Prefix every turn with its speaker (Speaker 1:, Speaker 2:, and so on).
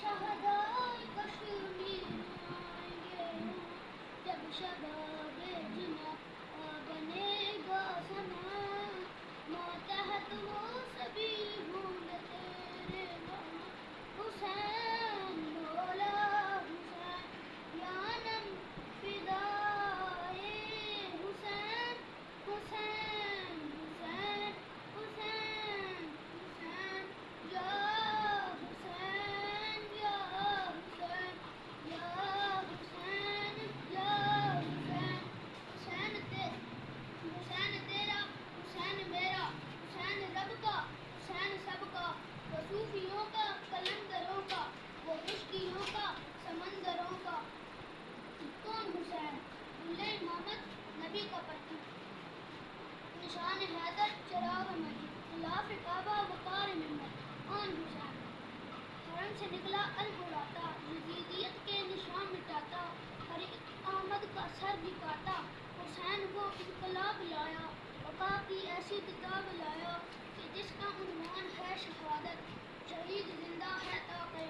Speaker 1: شہدائے کشمیر آئیں گے جب شباب جنا بنے گا زمان ماتحت وہ سبھی ہوں گے تیرے نام حسین مولا حسین یانم فدائے حسین حسین حسین حسین حسین یا حسین یا حسین یا حسین یا حسین حسین تیرا حسین میرا حسین رب کا حسین سب کا وہ صوفیوں کا قلندروں کا وہ مشکیوں کا سمندروں کا کون حسین دلہ امامت نبی کا پتی نشان حیدر چراغ مدی خلاف کعبہ وقار ممبر کون حسین حرم سے نکلا البراتا یزیدیت کے نشان مٹاتا فرید احمد کا سر جھکاتا حسین وہ انقلاب لایا وقا کی ایسی کتاب لایا کہ جس کا عنوان ہے شہادت شہید زندہ ہے تا قیامت